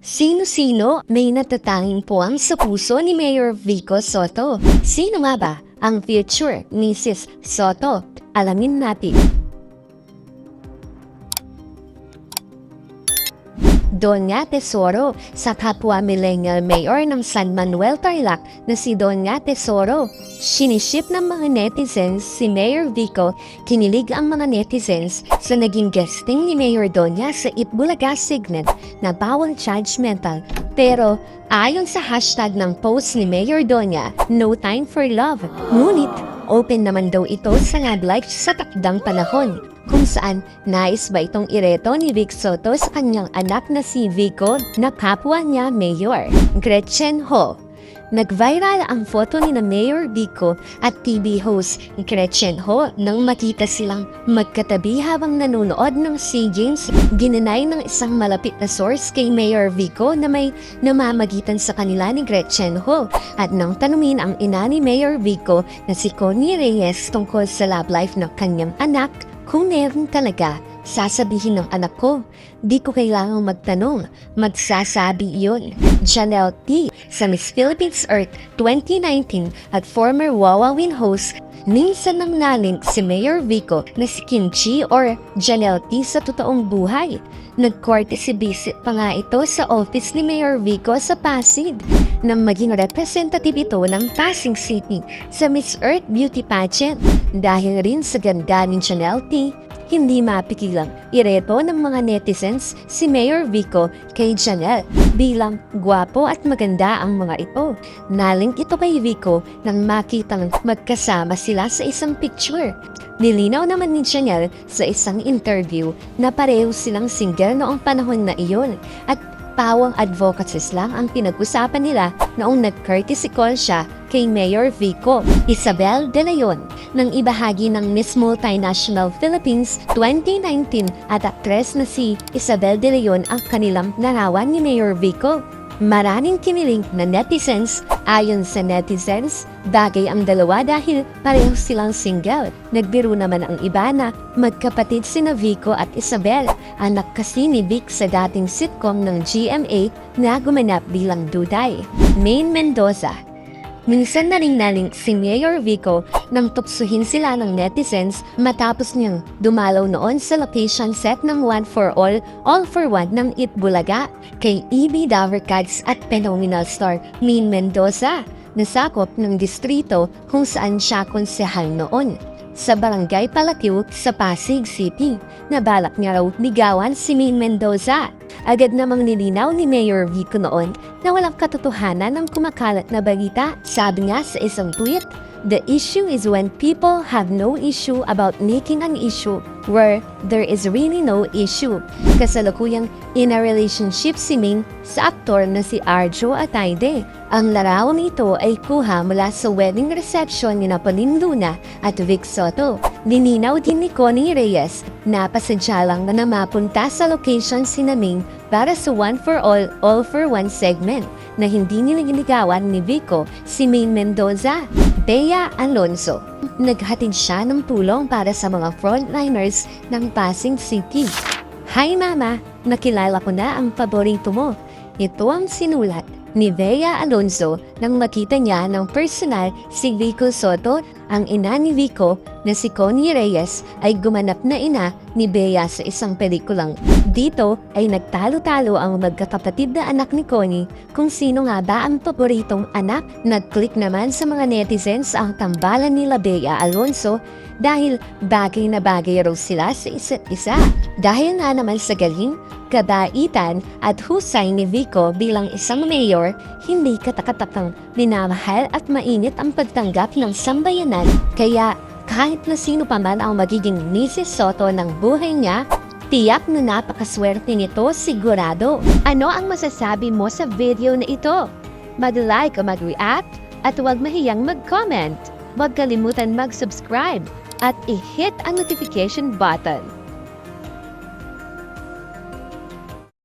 Sino-sino may natatanging puwang sa puso ni Mayor Vico Sotto? Sino nga ba ang future Mrs. Sotto? Alamin natin. Doña Tesoro sa kapwa millennial mayor ng San Manuel Tarlac na si Doña Tesoro. Siniship ng mga netizens si Mayor Vico, kinilig ang mga netizens sa naging guesting ni Mayor Doña sa Itbulaga segment na bawal judgmental. Pero ayon sa hashtag ng post ni Mayor Doña, no time for love. Ngunit open naman daw ito sa love life sa takdang panahon, kung saan nais ba itong ireto ni Vic Sotto sa kanyang anak na si Vico na kapwa niya mayor, Gretchen Ho. Nag-viral ang photo ni na Mayor Vico at TV host Gretchen Ho nang makita silang magkatabi habang nanonood ng SEA Games. Ginanay ng isang malapit na source kay Mayor Vico na may namamagitan sa kanila ni Gretchen Ho at nang tanungin ang ina ni Mayor Vico na si Connie Reyes tungkol sa love life ng kanyang anak, kung meron talaga, sasabihin ng anak ko. Di ko kailangang magtanong, magsasabi iyon. Janelle T. sa Miss Philippines Earth 2019 at former Wawawin host, minsan nang nalink si Mayor Vico na si Kim Chi or Janelle T sa totoong buhay. Nag-courtesy visit pa nga ito sa office ni Mayor Vico sa Pasig nang maging representative ito ng Pasig City sa Miss Earth Beauty Pageant. Dahil rin sa ganda ni Janelle T, hindi mapigilang ireto ng mga netizens si Mayor Vico kay Janelle bilang gwapo at maganda ang mga ito. Nalink ito kay Vico nang makitang magkasama sila sa isang picture. Nilinaw naman ni Janelle sa isang interview na pareho silang single noong panahon na iyon at pawang advocacies lang ang pinag-usapan nila noong nag-courtesy call siya kay Mayor Vico. Isabel De Leon, nang ibahagi ng Miss Multinational Philippines 2019 at aktres na si Isabel De Leon ang kanilang larawan ni Mayor Vico. Maraming kiniling na netizens. Ayon sa netizens, bagay ang dalawa dahil pareho silang single. Nagbiro naman ang iba na magkapatid sina Vico at Isabel, anak kasi ni Vic sa dating sitcom ng GMA na gumanap bilang Duday. Maine Mendoza. Minsan na ring nalink si Mayor Vico nang tuksuhin sila ng netizens matapos niyang dumalaw noon sa location set ng One for All for One ng Itbulaga kay EB Davercats at phenomenal star Maine Mendoza, nasakop ng distrito kung saan siya konsehal noon sa Barangay Palatiw sa Pasig City. Nabalak niya raw ligawan si Maine Mendoza. Agad namang nilinaw ni Mayor Vico noon na walang katotohanan ng kumakalat na balita. Sabi nga sa isang tweet, "The issue is when people have no issue about making an issue where there is really no issue." Kasalukuyang in a relationship si Maine sa aktor na si Arjo Ataide. Ang larawan nito ay kuha mula sa wedding reception ni Pauline Luna at Vic Sotto. Lininaw din ni Connie Reyes na pasadya lang na mapunta sa location si Maine para sa One for All for One segment na hindi nililigawan ni Vico si Maine Mendoza. Bea Alonzo. Naghatid siya ng tulong para sa mga frontliners ng Pasig City. "Hi Mama, nakilala ko na ang paborito mo." Ito ang sinulat ni Bea Alonzo nang makita niya ng personal si Vico Sotto. Ang ina ni Vico na si Connie Reyes ay gumanap na ina ni Bea sa isang pelikulang. Dito ay nagtalo-talo ang magkakapatid na anak ni Connie kung sino nga ba ang paboritong anak. Nag-click naman sa mga netizens ang tambalan nila Bea Alonzo dahil bagay na bagay raw sila sa isa't isa. Dahil nga naman sa galing, kabaitan at husay ni Vico bilang isang mayor, hindi katakatakang minamahal at mainit ang pagtanggap ng sambayanan. Kaya kahit na sino pa man ang magiging Mrs. Sotto ng buhay niya, tiyak na napakaswerte nito sigurado. Ano ang masasabi mo sa video na ito? Mag-like o mag-react at huwag mahiyang mag-comment. Huwag kalimutan mag-subscribe at i-hit ang notification button.